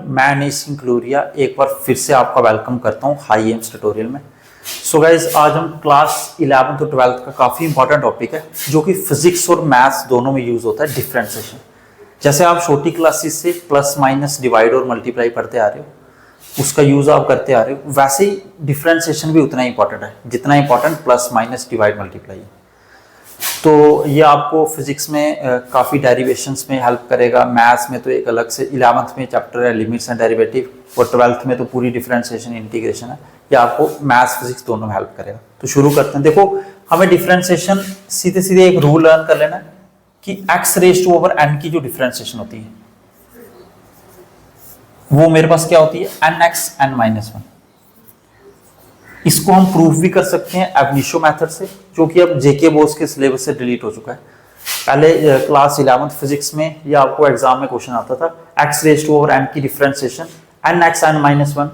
मैं नीश सिंह क्लूरिया एक बार फिर से आपका वेलकम करता हूँ हाई एम्स ट्यूटोरियल में। सो गाइज आज हम क्लास 11th और 12th का काफ़ी इंपॉर्टेंट टॉपिक है जो कि फिजिक्स और मैथ्स दोनों में यूज होता है, डिफरेंशिएशन। जैसे आप छोटी क्लासेस से प्लस माइनस डिवाइड और मल्टीप्लाई पढ़ते आ रहे हो, उसका यूज आप करते आ रहे हो, वैसे ही डिफरेंशिएशन भी उतना ही इंपॉर्टेंट है जितना important plus minus divide multiply है। तो ये आपको फिजिक्स में काफ़ी डेरिवेशंस में हेल्प करेगा। मैथ्स में तो एक अलग से 11th में चैप्टर है लिमिट्स एंड डेरिवेटिव, और 12th में तो पूरी डिफरेंशिएशन इंटीग्रेशन है। ये आपको मैथ्स फिजिक्स दोनों में हेल्प करेगा। तो शुरू करते हैं। देखो, हमें डिफरेंशिएशन सीधे सीधे एक रूल लर्न कर लेना है कि x raise to over n की जो डिफरेंशिएशन होती है वो मेरे पास क्या होती है, nx n-1। इसको हम प्रूफ भी कर सकते हैं एब इनिशियो मेथड से, जो कि अब जेके बोस के सिलेबस से डिलीट हो चुका है। पहले क्लास 11th फिजिक्स में या आपको एग्जाम में क्वेश्चन आता था x raise to over n की डिफरेंशिएशन nx n-1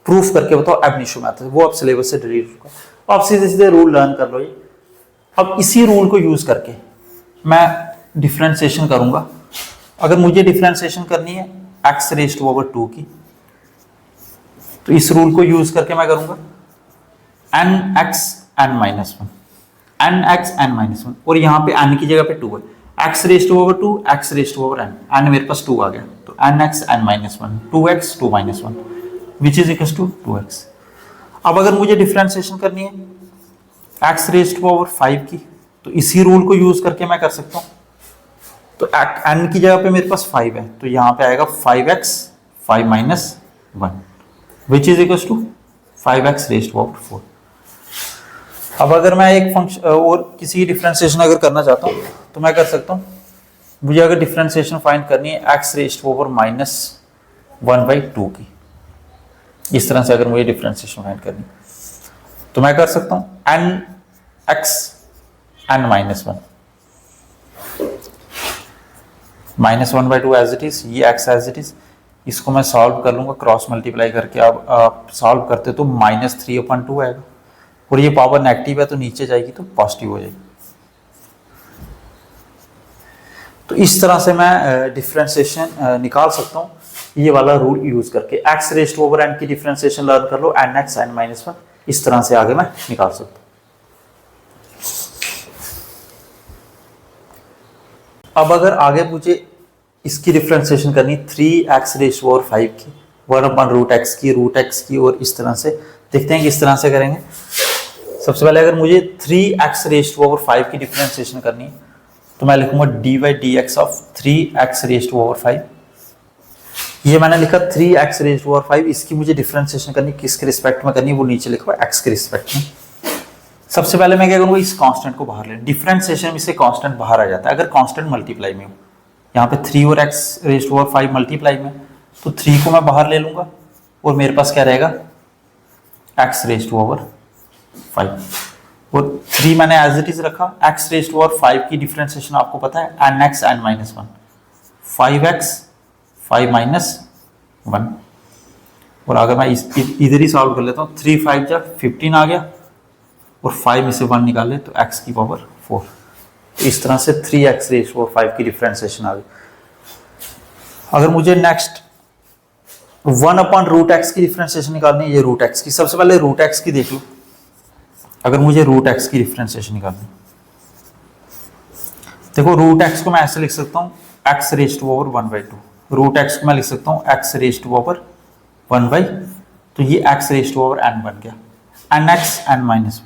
प्रूफ करके बताओ एब इनिशियो मेथड, वो अब सिलेबस से डिलीट हो चुका है। तो आप सीधे सीधे रूल लर्न कर लो। ये अब इसी रूल को यूज करके मैं डिफरेंशिएशन करूंगा। अगर मुझे डिफरेंशिएशन करनी है x रेज टू ओवर 2 की, तो इस रूल को यूज करके मैं करूंगा nx n-1, nx n-1, और यहाँ पे n की जगह पे 2 है, x raise to over 2, x raise to over n मेरे पास 2 आ गया, तो nx n-1, 2x 2 - 1 which is equal to 2x। अब अगर मुझे डिफरेंशिएशन करनी है x रेज टू ओवर 5 की, तो इसी रूल को यूज करके मैं कर सकता हूँ। तो n की जगह पे मेरे पास 5 है, तो यहाँ पे आएगा 5x 5 - 1 which is equal to 5x raise to over 4। अब अगर मैं एक फंक्शन और किसी डिफरेंशिएशन अगर करना चाहता हूँ तो मैं कर सकता हूँ। मुझे अगर डिफरेंशिएशन फाइंड करनी है x रेज टू ओवर -1/2 की, इस तरह से अगर मुझे डिफरेंशिएशन फाइंड करनी तो मैं कर सकता हूँ nx n-1 -1/2 as it is, ये x एज इट इज। इसको मैं सॉल्व कर लूंगा क्रॉस मल्टीप्लाई करके। अब आप सॉल्व करते तो -3/2 आएगा, और ये पावर नेगेटिव है तो नीचे जाएगी तो पॉजिटिव हो जाएगी। तो इस तरह से मैं डिफरेंशिएशन निकाल सकता हूँ ये वाला रूल यूज करके। x raise to over n की डिफरेंशिएशन लर्न कर लो, nx n-1, इस तरह से आगे मैं निकाल सकता हूँ। अब अगर आगे मुझे इसकी डिफरेंशिएशन करनी 3x रेज टू ओवर 5 की, 1/√x की, √x की, और इस तरह से देखते हैं कि इस तरह से करेंगे। सबसे पहले अगर मुझे 3x रेज टू ओवर 5 की डिफरेंशिएशन करनी है तो मैं लिखूंगा dy/dx of 3x raise to over 5। ये मैंने लिखा 3x रेज टू ओवर 5। इसकी मुझे डिफरेंशिएशन करनी किसके रिस्पेक्ट में करनी है, वो नीचे लिखा x के रिस्पेक्ट में। सबसे पहले मैं क्या करूंगा, इस कांस्टेंट को बाहर ले। डिफरेंशिएशन में से कांस्टेंट बाहर आ जाता है अगर कांस्टेंट मल्टीप्लाई में हो। यहाँ पे 3 और x raise to over 5 multiply में, तो 3 को मैं बाहर ले लूंगा और मेरे पास क्या रहेगा x रेज टू ओवर 5, और 3 मैंने एज इट इज रखा। x रेज टू ओवर 5 की डिफरेंशिएशन आपको पता है nx n-1, 5x 5 - 1। और अगर मैं इधर ही सॉल्व कर लेता हूँ, 3 5 जा 15 आ गया, और 5 में से 1 निकाले तो x की पावर 4। इस तरह से 3x रेज टू ओवर 5 की डिफरेंशिएशन आ गई। अगर मुझे नेक्स्ट 1/√x की डिफरेंशिएशन निकालनी है, ये √x की। सबसे पहले √x की देख लो। अगर मुझे √x की डिफरेंशिएशन निकालनी, देखो √x को मैं ऐसे लिख सकता हूँ x raise to over 1/2। √x को मैं लिख सकता हूँ x रेज टू ओवर 1/, तो ये x raise to over n बन गया, nx n-1,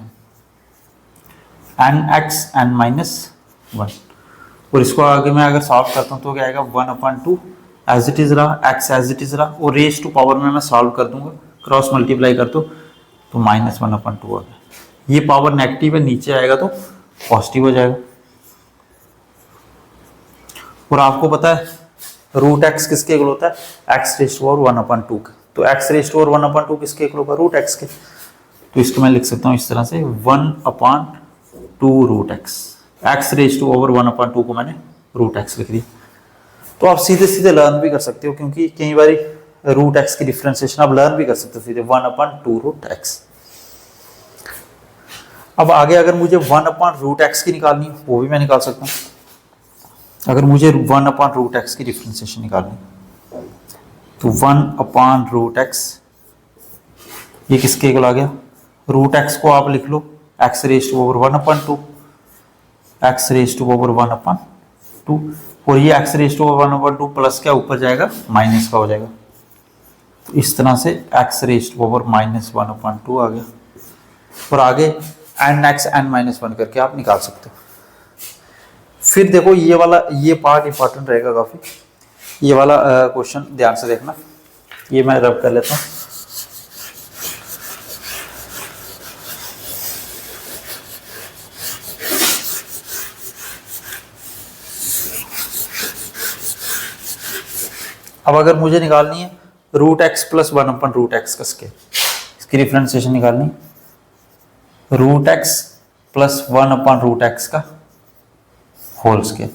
nx n-1। और इसको आगे मैं अगर सॉल्व करता हूँ तो क्या आएगा 1/2 एज इट इज रहा, x एज इट इज रहा, और रेज टू पावर में मैं सॉल्व कर दूंगा, क्रॉस मल्टीप्लाई कर दो तो -1/2 आ गया। ये पावर नेगेटिव है, नीचे आएगा तो पॉजिटिव हो जाएगा। और आपको पता है √x किसके इक्वल होता है, x रेज टू ओवर 1/2 का। तो x रेज टू ओवर 1/2 किसके इक्वल होगा, √x के। तो इसको मैं लिख सकता हूँ इस तरह से 1/2√x। x raise to over 1/2 को मैंने √x लिख दिया। तो आप सीधे सीधे लर्न भी कर सकते हो, क्योंकि कई बार √x की डिफरेंशिएशन आप लर्न भी कर सकते हो सीधे 1/2√x। अब आगे अगर मुझे 1/√x की निकालनी है वो भी मैं निकाल सकता हूँ। अगर मुझे 1/√x की डिफरेंशिएशन निकालनी तो 1/√x, ये किसके इक्वल आ गया, रूट एक्स को आप लिख लो x raise to power 1/2, x raise to power 1/2, और ये x raise to power 1/2 plus क्या ऊपर जाएगा माइनस का हो जाएगा। तो इस तरह से x रेज टू पावर -1/2 आ गया, और आगे n(x) n-1 करके आप निकाल सकते हो। फिर देखो ये वाला, ये पार्ट इंपॉर्टेंट रहेगा काफी, ये वाला क्वेश्चन ध्यान से देखना, ये मैं रब कर लेता हूँ। अब अगर मुझे निकालनी है √x + 1/√x का स्केयर, इसकी डिफरेंशिएशन निकालनी, √x + 1/√x का होल स्केयर।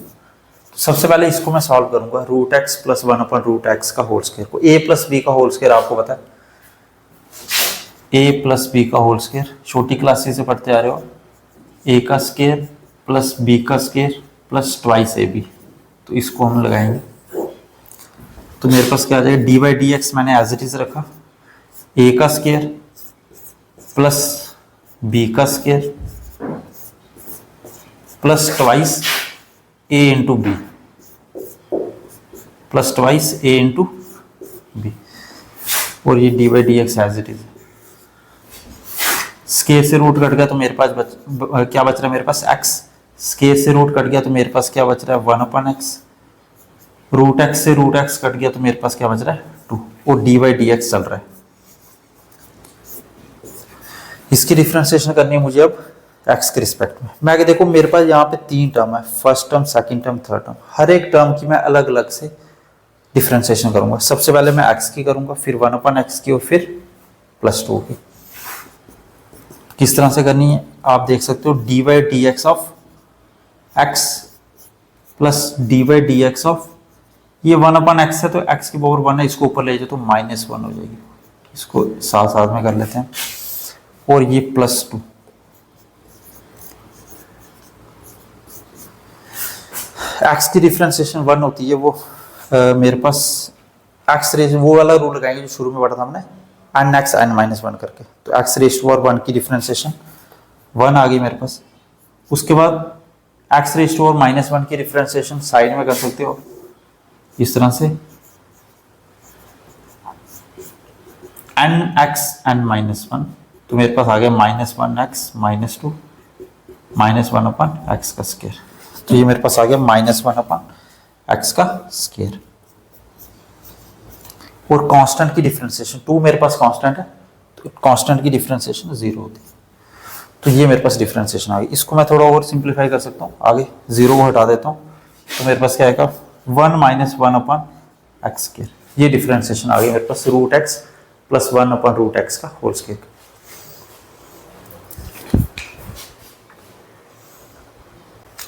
सबसे पहले इसको मैं सॉल्व करूंगा, √x + 1/√x का होल स्केयर को। a + b का होल स्केयर आपको पता है, a + b का होल स्केयर छोटी क्लासेस से पढ़ते आ रहे हो, a का स्केयर प्लस b का स्केयर प्लस ट्वाइस ab, तो इसको हम लगाएंगे तो मेरे पास क्या आ जाएगा, d/dx मैंने एज इट इज रखा, a का स्केयर प्लस b का square plus twice a into B, plus twice a into B, और ये d/dx as it is. Square से रूट कट गया तो मेरे पास क्या बच रहा है, मेरे पास x, स्केयर से रूट कट गया तो मेरे पास क्या बच रहा है 1/x, √x से √x कट गया तो मेरे पास क्या बच रहा है 2, और d/dx चल रहा है। इसकी डिफरेंशिएशन करनी है मुझे अब x के रिस्पेक्ट में। मैं देखो मेरे पास यहाँ पे 3 टर्म है, first term, second term, third term, हर एक टर्म की मैं अलग अलग से डिफरेंशिएशन करूंगा। सबसे पहले मैं x की करूंगा, फिर 1/x की, और फिर +2 की। किस तरह से करनी है आप देख सकते हो, d/dx of x plus d/dx of, ये 1/x है तो x की पावर 1 है, इसको ऊपर ले जाओ तो -1 हो जाएगी, इसको साथ साथ में कर लेते हैं, और ये +2। x की डिफरेंशिएशन 1 होती है, वो मेरे पास x रेज, वो वाला रूल लगाएंगे जो शुरू में पढ़ा था हमने, n(x) n-1 करके, तो x रेज टू पावर 1 की डिफरेंशिएशन 1 आ गई मेरे पास। उसके बाद x रेज टू पावर -1 की डिफरेंशिएशन साइड में कर सकते हो इस तरह से, n(x) n-1, तो मेरे पास आ गया -1x -2 -1/x का स्केयर, तो ये मेरे पास आ गया -1/x का स्केयर। और कांस्टेंट की डिफरेंशिएशन 2 मेरे पास कांस्टेंट है, तो कांस्टेंट की डिफरेंशिएशन 0 होती है, तो ये मेरे पास डिफरेंशिएशन आ गई। इसको मैं थोड़ा और सिंप्लीफाई कर सकता हूँ, आगे 0 को हटा देता हूँ, तो मेरे पास क्या आएगा 1 - 1/x स्केयर, ये डिफरेंशिएशन आ गई मेरे पास √x + 1/√x का होल स्केयर।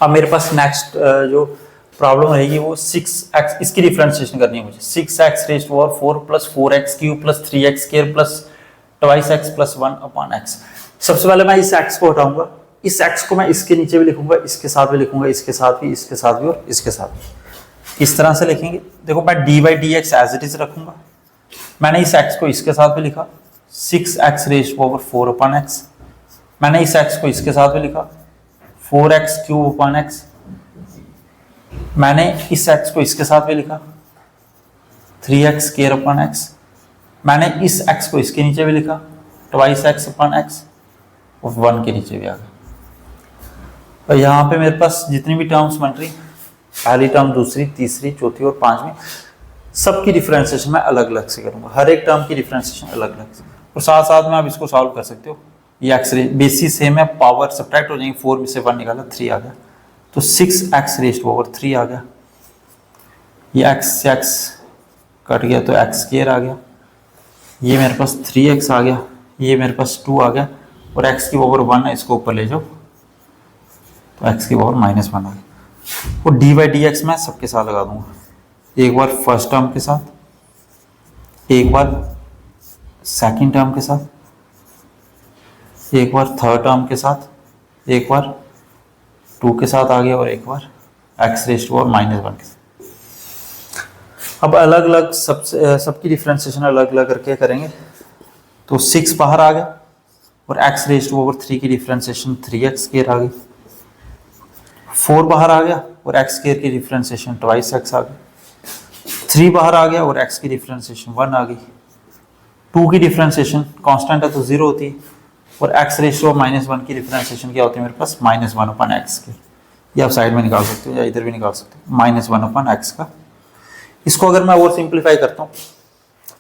अब मेरे पास नेक्स्ट जो प्रॉब्लम रहेगी वो 6x, इसकी डिफरेंशिएशन करनी है मुझे, 6x raise to power 4 + 4x³ + 3x² + twice x + 1/x। सबसे पहले मैं इस x को हटाऊंगा, इस x को मैं इसके नीचे भी लिखूंगा, इसके साथ भी लिखूंगा, इसके साथ भी, इसके साथ भी, और इसके साथ भी। इस तरह से लिखेंगे, देखो मैं d/dx एज इट इज रखूंगा, मैंने इस x को इसके साथ भी लिखा 6x raise to power 4/x, मैंने इस x को इसके साथ भी लिखा 4x³/x, मैंने इस x को इसके साथ भी लिखा 3x²/x, मैंने इस x को इसके नीचे भी लिखा ट्वाइस x/x, और 1 के नीचे भी आ गया। और यहाँ पे मेरे पास जितनी भी टर्म्स बन रही, पहली टर्म, दूसरी, तीसरी, चौथी और पांचवी, सबकी डिफरेंशिएशन मैं अलग अलग से करूंगा, हर एक टर्म की डिफरेंशिएशन अलग अलग से, और साथ साथ में आप इसको सॉल्व कर सकते हो। ये x बेसिस सेम है, पावर सब्ट्रैक्ट हो जाएंगे, 4 में से 1 निकाला 3 आ गया, तो 6x रेज़ टू पावर 3 आ गया। ये x से x कट गया तो x² आ गया, ये मेरे पास 3x आ गया, ये मेरे पास 2 आ गया, और x की पावर 1 है, इसको ऊपर ले जाओ तो x की पावर -1 आ गया। और d/dx मैं सबके साथ लगा दूंगा, एक बार फर्स्ट टर्म के साथ, एक बार सेकंड टर्म के साथ, एक बार थर्ड टर्म के साथ, एक बार 2 के साथ आ गया, और एक बार x रेज़ टू पावर -1 के साथ। अब अलग अलग सबकी डिफ्रेंसिएशन अलग अलग करके करेंगे। तो 6 बाहर आ गया और x रेज़ टू ओवर 3 की डिफ्रेंसिएशन 3x स्क्वायर आ गई। 4 बाहर आ गया और x स्क्वायर की डिफ्रेंसिएशन 2x आ गई। 3 बाहर आ गया और x की डिफ्रेंसिएशन 1 आ गई। 2 की डिफ्रेंसिएशन कांस्टेंट है तो 0 होती है और x रेज़ टू -1 की डिफ्रेंसिएशन क्या होती है मेरे पास -1/x की। ये आप साइड में निकाल सकते हो या इधर भी निकाल सकते हो, -1/x का। इसको अगर मैं और सिंप्लीफाई करता हूँ,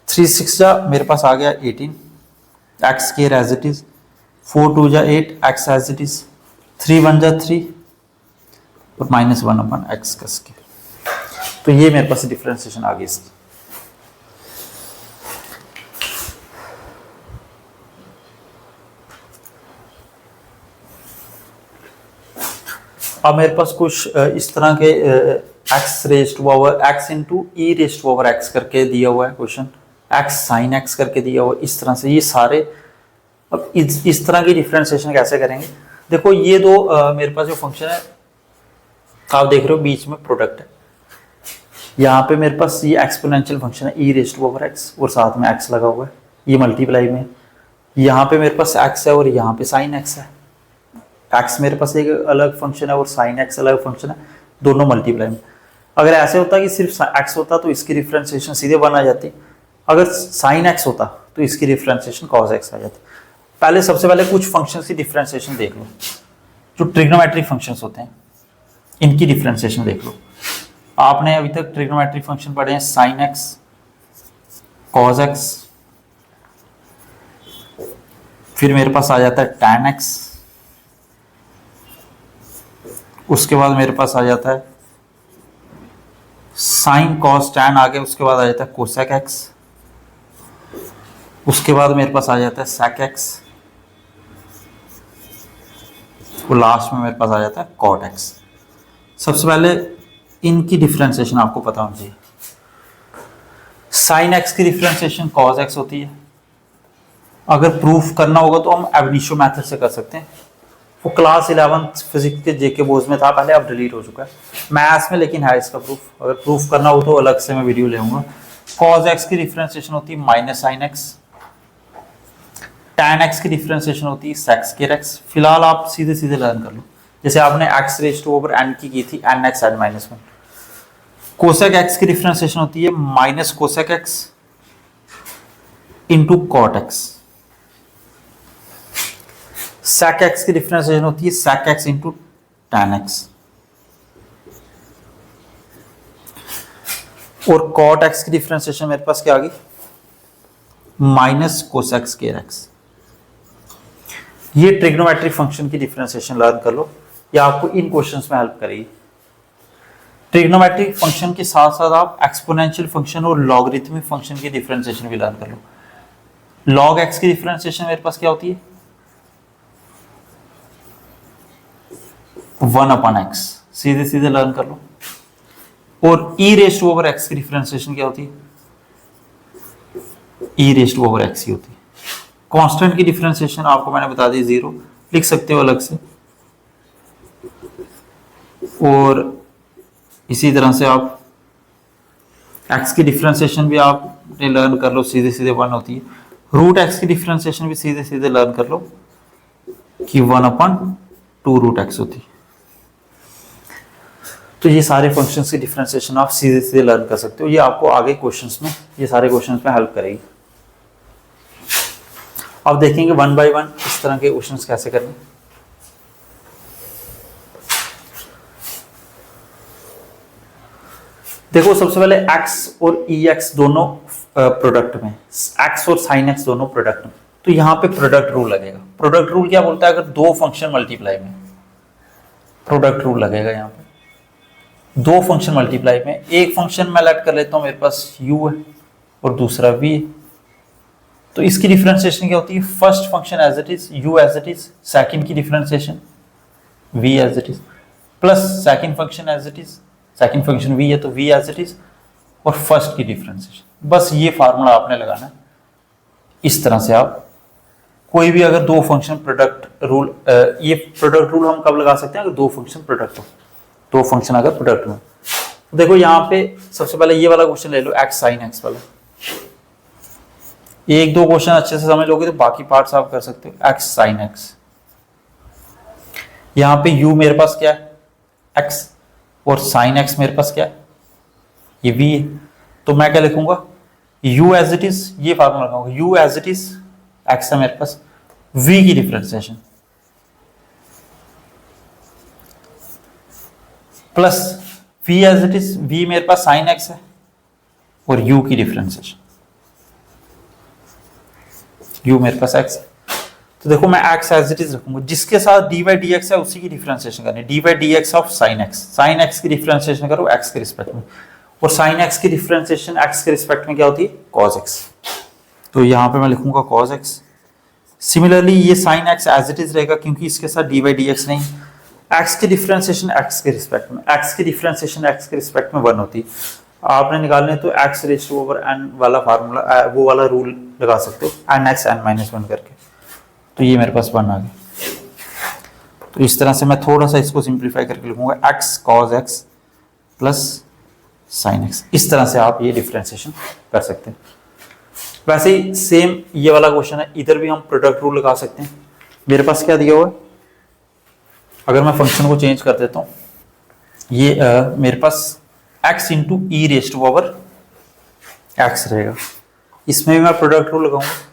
3 6 जा मेरे पास आ गया 18, x square as it is, 4 2 जा 8, x एज इट इज, 3 1 जा 3 और -1/x का स्क्वायर। तो ये मेरे पास डिफरेंशिएशन आ गई इसकी। अब मेरे पास कुछ इस तरह के x raise to power x into e raise to power x करके दिया हुआ है क्वेश्चन, x साइन x करके दिया हुआ है। इस तरह से ये सारे, अब इस तरह की डिफरेंशिएशन कैसे करेंगे। देखो ये दो मेरे पास जो फंक्शन है आप देख रहे हो बीच में प्रोडक्ट है, यहाँ पे मेरे पास ये एक्सपोनेंशियल फंक्शन है e raise to power x और साथ में x लगा हुआ है, ये मल्टीप्लाई में। यहाँ पे मेरे पास x है और यहाँ पे साइन x है। x मेरे पास एक अलग फंक्शन है और साइन x अलग फंक्शन है, दोनों मल्टीप्लाई में। अगर ऐसे होता कि सिर्फ x होता तो इसकी डिफरेंशिएशन सीधे 1 आ जाती, अगर साइन x होता तो इसकी डिफरेंशिएशन cos x आ जाती। पहले सबसे पहले कुछ फंक्शंस की डिफरेंशिएशन देख लो, जो ट्रिग्नोमेट्रिक फंक्शंस होते हैं इनकी डिफरेंशिएशन देख लो। आपने अभी तक ट्रिग्नोमेट्रिक फंक्शन पढ़े हैं साइन x, cos x, फिर मेरे पास आ जाता है tan x, उसके बाद मेरे पास आ जाता है साइन कॉस टैन आ गया, उसके बाद आ जाता है कोसेक x, उसके बाद मेरे पास आ जाता है सेक x और लास्ट में मेरे पास आ जाता है कॉट x। सबसे पहले इनकी डिफरेंशिएशन आपको पता होनी चाहिए। साइन x की डिफरेंशिएशन कॉस x होती है। अगर प्रूफ करना होगा तो हम एब इनिशियो मेथड से कर सकते हैं, वो क्लास 11th फिजिक्स के जेके बोर्ड में था पहले, अब डिलीट हो चुका है मैथ्स में, लेकिन है इसका प्रूफ। अगर प्रूफ करना हो तो अलग से मैं वीडियो लेऊंगा। cos x की डिफरेंशिएशन होती है minus sine x, tan x की डिफरेंशिएशन होती है sec स्क्वायर x। फिलहाल आप सीधे सीधे लर्न कर लो, जैसे आपने x raise to over n की थी nx n -1। cosec x की डिफरेंशिएशन होती है minus cosec x into cot x। sec x की डिफरेंशिएशन होती है sec x into tan x। और cot x की डिफरेंशिएशन मेरे पास क्या आ गई, माइनस कोसेक स्क्वायर x। ये ट्रिग्नोमेट्रिक फंक्शन की डिफरेंशिएशन लर्न कर लो, ये आपको इन क्वेश्चंस में हेल्प करेगी। ट्रिग्नोमेट्रिक फंक्शन के साथ साथ आप एक्सपोनेंशियल फंक्शन और लॉगरिथमिक फंक्शन की डिफरेंशिएशन भी लर्न कर लो। log x की डिफरेंशिएशन मेरे पास क्या होती है 1/x, सीधे सीधे लर्न कर लो। और e raise to over x की डिफरेंशिएशन क्या होती है, e raise to over x ही होती है। कांस्टेंट की डिफरेंशिएशन आपको मैंने बता दी 0, लिख सकते हो अलग से। और इसी तरह से आप x की डिफरेंशिएशन भी आपने लर्न कर लो, सीधे सीधे 1 होती है। रूट x की डिफरेंशिएशन भी सीधे सीधे लर्न कर लो कि 1/2 रूट x होती है। तो ये सारे फंक्शंस की डिफरेंशिएशन आप सीधे सीधे लर्न कर सकते हो, ये आपको आगे क्वेश्चंस में, ये सारे क्वेश्चंस में हेल्प करेगी। अब देखेंगे 1 बाय 1 इस तरह के क्वेश्चंस कैसे करने। देखो सबसे पहले x और ex दोनों प्रोडक्ट में, x और sin x दोनों प्रोडक्ट में, तो यहाँ पे प्रोडक्ट रूल लगेगा। प्रोडक्ट रूल क्या बोलता है, अगर दो फंक्शन मल्टीप्लाई में, प्रोडक्ट रूल लगेगा। यहाँ पे दो फंक्शन मल्टीप्लाई में, एक फंक्शन मैं लेट कर लेता हूँ मेरे पास u है और दूसरा v है, तो इसकी डिफरेंशिएशन क्या होती है, first function as it is u as it is, second की differentiation v as it is, plus second function as it is, second function v है तो v एज इट इज, और फर्स्ट की डिफरेंशिएशन। बस ये फार्मूला आपने लगाना है। इस तरह से आप कोई भी अगर दो फंक्शन प्रोडक्ट रूल, ये प्रोडक्ट रूल हम कब लगा सकते हैं, अगर दो फंक्शन प्रोडक्ट हो, दो फंक्शन अगर प्रोडक्ट में, देखो यहाँ पे सबसे पहले ये वाला क्वेश्चन ले लो, एक्स साइन एक्स वाला। एक दो क्वेश्चन अच्छे से समझ लोगे तो बाकी पार्ट्स आप कर सकते हो। एक्स साइन एक्स, यहाँ पे u मेरे पास क्या है x, और साइन x मेरे पास क्या है, ये v है। तो मैं क्या लिखूंगा, u एज इट इज, ये फार्मूला लगाऊंगा, u as it is x है मेरे पास, v की differentiation plus v as it is, v मेरे पास साइन x है, और u की डिफरेंशिएशन, u मेरे पास x है। तो देखो मैं x एज इट इज रखूंगा, जिसके साथ dy dx है उसी की डिफरेंशिएशन करनी, dy dx of sin x, sin x की डिफरेंशिएशन करो x के रिस्पेक्ट में, और sin x की डिफरेंशिएशन x के रिस्पेक्ट में क्या होती है, cos x। तो यहाँ पे मैं लिखूंगा cos x। सिमिलरली ये sin x as it is रहेगा क्योंकि इसके साथ dy dx नहीं, x की डिफरेंशिएशन x के रिस्पेक्ट में, x की डिफरेंशिएशन x के रिस्पेक्ट में 1 होती है। आपने निकालने तो x raise to over n वाला फार्मूला, वो वाला रूल लगा सकते हो, nx n-1 करके। तो ये मेरे पास 1 आ गया। तो इस तरह से मैं थोड़ा सा इसको सिंप्लीफाई करके लिखूंगा, x cos x plus sin x। इस तरह से आप ये डिफरेंशिएशन कर सकते हैं। वैसे ही सेम ये वाला क्वेश्चन है, इधर भी हम प्रोडक्ट रूल लगा सकते हैं। मेरे पास क्या दिया हुआ है, अगर मैं फंक्शन को चेंज कर देता हूँ, ये मेरे पास x into e raise to power x रहेगा, इसमें भी मैं प्रोडक्ट रूल लगाऊंगा।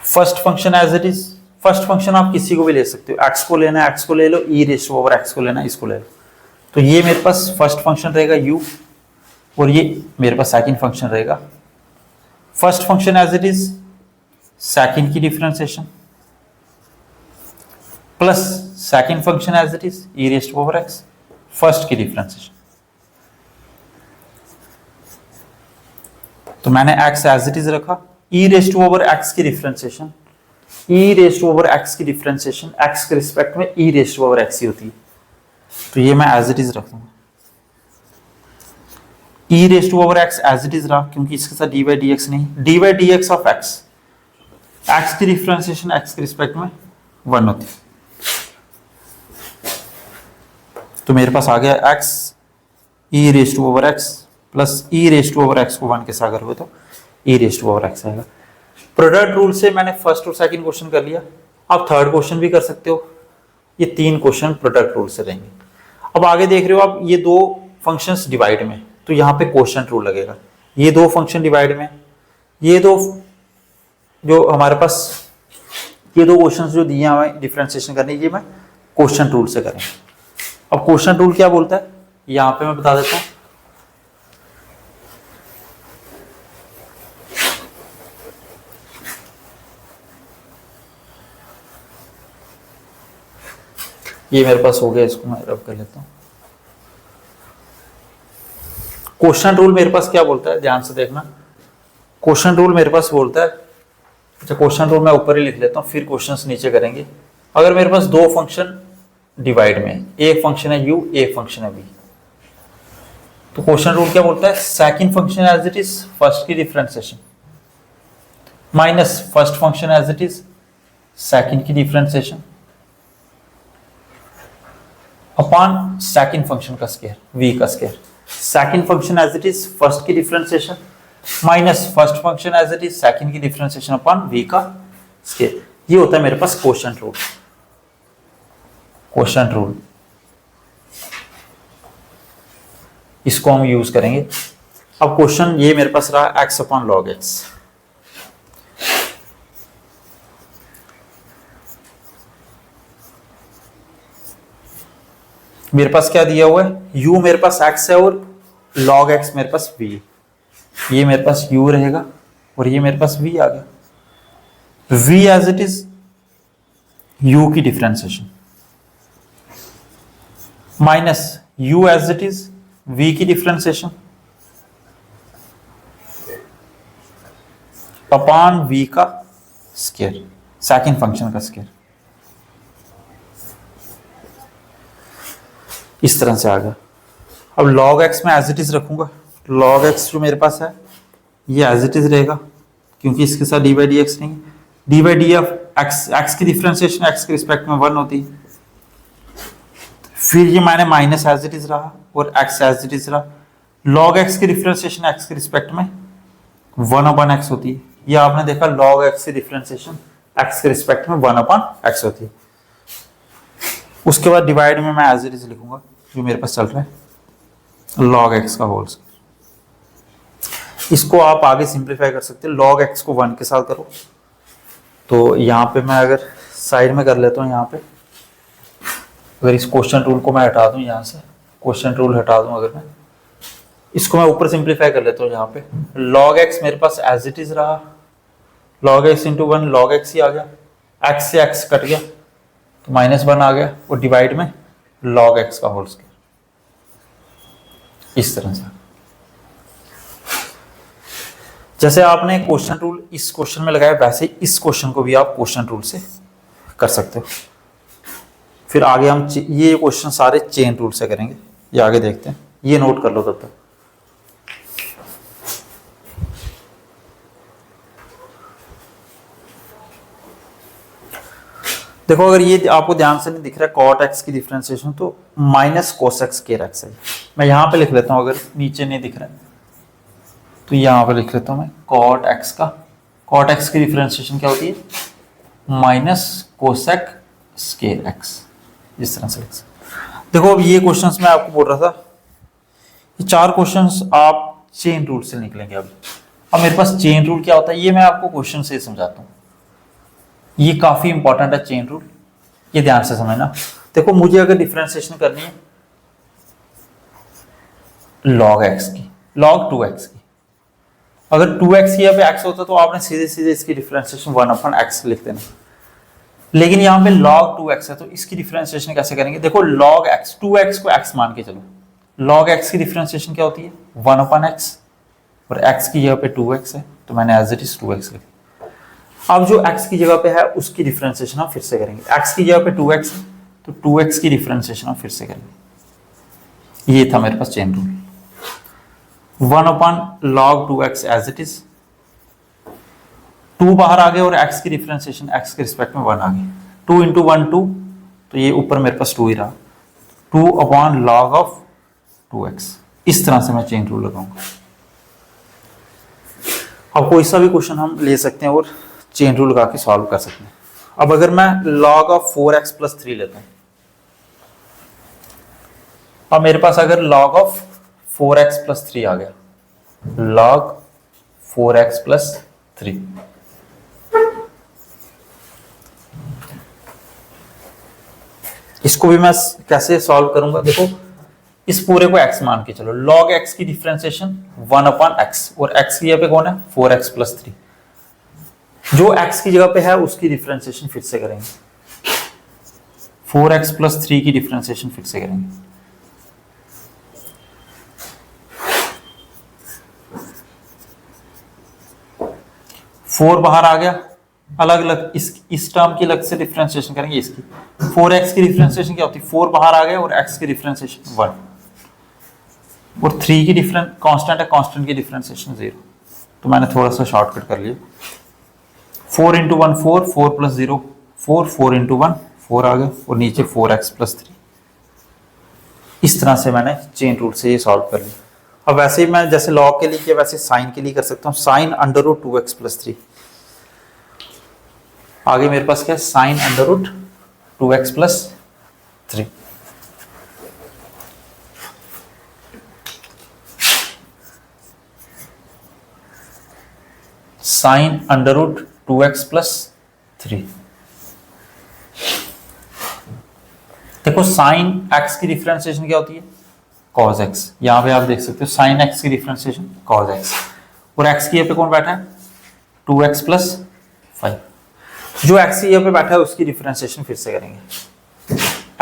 First function as it is, first function आप किसी को भी ले सकते हो, x को लेना है x को ले लो, ई रेज टू पावर x को लेना है इसको ले लो। तो ये मेरे पास फर्स्ट फंक्शन रहेगा u, और ये मेरे पास सेकंड फंक्शन रहेगा। First function as it is second की differentiation plus second function as it is e raise to power x, first की डिफरेंशिएशन। तो मैंने x एज इट इज रखा, e raise to over x की differentiation, e raise to over x की differentiation x के respect में e raise to over x ही होती है। तो ये मैं एज इट इज रख दूंगा, e raise to over x as it is रहा क्योंकि इसके साथ dy dx नहीं, dy dx of x, x की डिफरेंशिएशन एक्स के रिस्पेक्ट में 1 होती है। तो मेरे पास आ गया x e raise to over x plus e raise to over x को 1 के साथ अगर हुए तो e raise to power x आएगा। प्रोडक्ट रूल से मैंने फर्स्ट और सेकंड क्वेश्चन कर लिया, आप थर्ड क्वेश्चन भी कर सकते हो। ये 3 क्वेश्चन प्रोडक्ट रूल से रहेंगे। अब आगे देख रहे हो आप, ये 2 फंक्शंस डिवाइड में, तो यहाँ पे क्वोशंट रूल लगेगा। ये 2 फंक्शन डिवाइड में, ये 2 जो हमारे पास, ये 2 क्वेश्चंस जो दिए हमें डिफरेंशिएशन करने, ये मैं क्वोशंट रूल से करेंगे। अब क्वोशंट रूल क्या बोलता है, यहाँ पे मैं बता देता हूँ। ये मेरे पास हो गया, इसको मैं रब कर लेता हूँ। क्वोशंट रूल मेरे पास क्या बोलता है, ध्यान से देखना। क्वोशंट रूल मेरे पास बोलता है, अच्छा क्वोशंट रूल मैं ऊपर ही लिख लेता हूँ, फिर क्वेश्चंस नीचे करेंगे। अगर मेरे पास 2 फंक्शन डिवाइड में, एक फंक्शन है u, एक फंक्शन है v, तो क्वोशंट रूल क्या बोलता है, second function as it is first की differentiation minus first function as it is second की डिफरेंशिएशन अपॉन सेकंड फंक्शन का स्क्वायर, v का square. Second function as it is first की differentiation minus first function as it is second की differentiation upon v का square. ये होता है मेरे पास क्वोशंट रूल। क्वोशंट रूल इसको हम यूज करेंगे। अब क्वेश्चन ये मेरे पास रहा x अपॉन log x। मेरे पास क्या दिया हुआ है, u मेरे पास x है और log x मेरे पास v। ये मेरे पास u रहेगा और ये मेरे पास v आ गया। v as it is u की differentiation minus u as it is v की डिफरेंशिएशन अपॉन v का स्क्वायर, सेकंड फंक्शन का स्क्वायर। इस तरह से आ गया। अब log x में एज इट इज रखूंगा, log x जो मेरे पास है ये एज इट इज रहेगा क्योंकि इसके साथ dy dx नहीं, dy d of x, x की डिफरेंशिएशन x के रिस्पेक्ट में 1 होती है। फिर ये मैंने माइनस एज इट इज रहा और एक्स एज इट इज रहा। लॉग एक्स की डिफरेंशिएशन एक्स के रिस्पेक्ट में 1/x होती है। ये आपने देखा लॉग एक्स की डिफरेंशिएशन एक्स के रिस्पेक्ट में 1/x होती है। उसके बाद डिवाइड में मैं एज इट इज लिखूंगा जो मेरे पास चल रहा है लॉग एक्स का होल स्क्वायर। इसको आप आगे सिंप्लीफाई कर सकते हैं, लॉग एक्स को 1 के साथ करो। तो यहाँ पे मैं अगर साइड में कर लेता हूँ, यहाँ पे अगर इस क्वेश्चन रूल को मैं हटा दूँ, यहाँ से क्वेश्चन रूल हटा दूँ, अगर मैं इसको मैं ऊपर सिंप्लीफाई कर लेता हूँ, यहाँ पे लॉग एक्स मेरे पास एज इट इज रहा, log x into 1 log x ही आ गया, एक्स से एक्स कट गया तो -1 आ गया और डिवाइड में लॉग एक्स का होल स्क्वायर। इस तरह से जैसे आपने क्वेश्चन रूल इस क्वेश्चन में लगाया वैसे इस क्वेश्चन को भी आप क्वेश्चन रूल से कर सकते हो। फिर आगे हम ये क्वेश्चन सारे चेन रूल से करेंगे, ये आगे देखते हैं। ये नोट कर लो तब तक। देखो अगर ये आपको ध्यान से नहीं दिख रहा है कॉट एक्स की डिफरेंशिएशन, तो माइनस कोस एक्स केर एक्स है। मैं यहाँ पे लिख लेता हूँ, अगर नीचे नहीं दिख रहा है तो यहाँ पे लिख लेता हूँ मैं कॉट एक्स का। कॉट एक्स की डिफरेंशिएशन क्या होती है? Minus cosec square x. इस तरह से लिख सकते। देखो अब ये क्वेश्चंस मैं आपको बोल रहा था, ये 4 क्वेश्चंस आप चेन रूल से निकलेंगे। अब मेरे पास चेन रूल क्या होता है ये मैं आपको क्वेश्चन से समझाता हूँ। ये काफी इंपॉर्टेंट है चेन रूल, ये ध्यान से समझना। देखो मुझे अगर डिफरेंशिएशन करनी है लॉग एक्स की, लॉग 2x की, अगर 2x यहाँ पे x होता तो आपने सीधे सीधे इसकी डिफरेंशिएशन 1/x लिख देना। लेकिन यहाँ पे log 2x है तो इसकी डिफरेंशिएशन कैसे करेंगे? देखो log x, 2x को x मान के चलो, log x की डिफरेंशिएशन क्या होती है? 1/x, और x की जगह पे 2x है तो मैंने एज इट इज 2x लिख। अब जो x की जगह पे है उसकी डिफरेंशिएशन हम फिर से करेंगे। x की जगह पे 2x है तो 2x की डिफरेंशिएशन हम फिर से करेंगे। ये था मेरे पास chain rule. 1/log 2x as it is, 2 बाहर आ गए और x की डिफरेंशिएशन x के रिस्पेक्ट में 1 आ गई। 2 इंटू 1 2, तो ये ऊपर मेरे पास 2 ही रहा। 2/log of 2x। इस तरह से मैं चेन रूल लगाऊंगा। अब कोई सा भी क्वेश्चन हम ले सकते हैं और चेन रूल लगा के सॉल्व कर सकते हैं। अब अगर मैं log of 4x plus 3 लेता हूं, अब मेरे पास अगर log of 4x plus 3 आ गया, log 4x plus 3, इसको भी मैं कैसे सॉल्व करूंगा? देखो इस पूरे को x मान के चलो, log x की डिफरेंशिएशन 1/x, और x की जगह पे कौन है? 4x plus 3। जो x की जगह पे है उसकी डिफरेंशिएशन फिर से करेंगे, 4x plus 3 की डिफरेंशिएशन फिर से करेंगे। फोर बाहर आ गया, अलग अलग इस टर्म की अलग से डिफरेंशिएशन करेंगे। इसकी 4x की डिफरेंशिएशन क्या होती है? 4 बाहर आ गया और x की डिफरेंशिएशन 1, और 3 की डिफरेंस कांस्टेंट है, कांस्टेंट की डिफरेंशिएशन 0। तो मैंने थोड़ा सा शॉर्टकट कर लिया। 4 इंटू 1 4, 4 प्लस 0 4, 4 इंटू 1 4 आ गया, और नीचे 4x प्लस 3। इस तरह से मैंने चेन रूल से ये सॉल्व कर लिया। अब वैसे ही मैं जैसे लॉग के लिए किया वैसे साइन के लिए कर सकता हूँ। Sign under root 2x plus 3, आगे मेरे पास क्या है? Sine under root 2x plus 3। Sine under root 2x plus 3। देखो साइन x की डिफरेंशिएशन क्या होती है? cos x। यहां पे आप देख सकते हो साइन x की डिफरेंशिएशन cos x, और x की यहाँ पे कौन बैठा है? 2x plus 5। जो x की यहाँ पे बैठा है उसकी डिफरेंशिएशन फिर से करेंगे।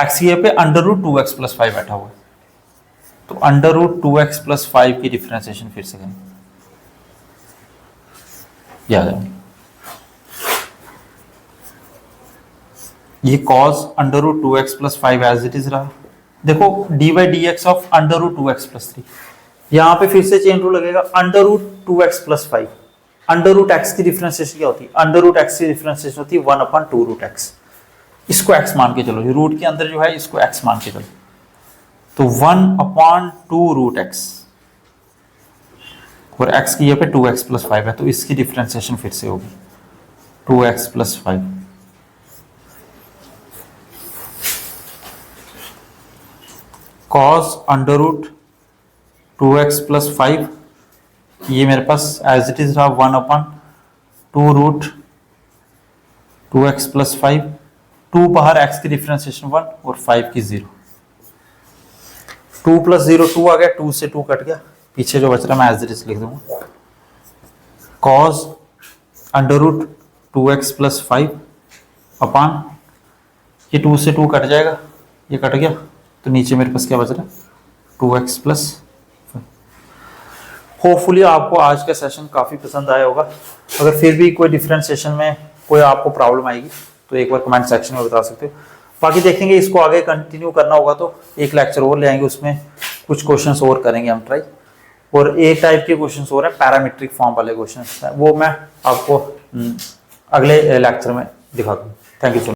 x की यहाँ पे अंडर रूट 2x प्लस 5 बैठा हुआ है, तो अंडर रूट 2x प्लस 5 की डिफरेंशिएशन फिर से करेंगे। याद है ये cos under root 2x plus 5 as it is रहा। देखो dy dx of under root 2x plus 3, यहां पे फिर से चेन रूल लगेगा। Under root 2x plus 5, under root x की डिफरेंशिएशन क्या होती है? अंडर रूट x की डिफरेंशिएशन होती है 1/2 रूट x। इसको x मान के चलो, रूट के अंदर जो है इसको x मान के चलो, तो 1/2√x और x की ये पे 2x + 5 है, तो इसकी डिफ्रेंसिएशन फिर से होगी 2x + 5। cos √2x + 5, ये मेरे पास एज इट इज रहा 1/2√2x + 5, 2 बाहर, x की डिफ्रेंसिएशन 1 और 5 की 0, 2 + 0 2 आ गया, 2 से 2 कट गया, पीछे जो बच रहा मैं एज इट इज लिख दूंगा cos √2x + 5 अपान, ये 2 से 2 कट जाएगा, ये कट गया, तो नीचे मेरे पास क्या बच रहा है 2x + 5। होपफुली आपको आज का सेशन काफ़ी पसंद आया होगा। अगर फिर भी कोई डिफरेंशिएशन में कोई आपको प्रॉब्लम आएगी तो एक बार कमेंट सेक्शन में बता सकते हो। बाकी देखेंगे, इसको आगे कंटिन्यू करना होगा तो एक लेक्चर और ले आएंगे, उसमें कुछ क्वेश्चंस और करेंगे हम ट्राई। और एक टाइप के क्वेश्चंस और है पैरामीट्रिक फॉर्म वाले क्वेश्चंस, वो मैं आपको अगले लेक्चर में दिखा दूँ। Thank you so much.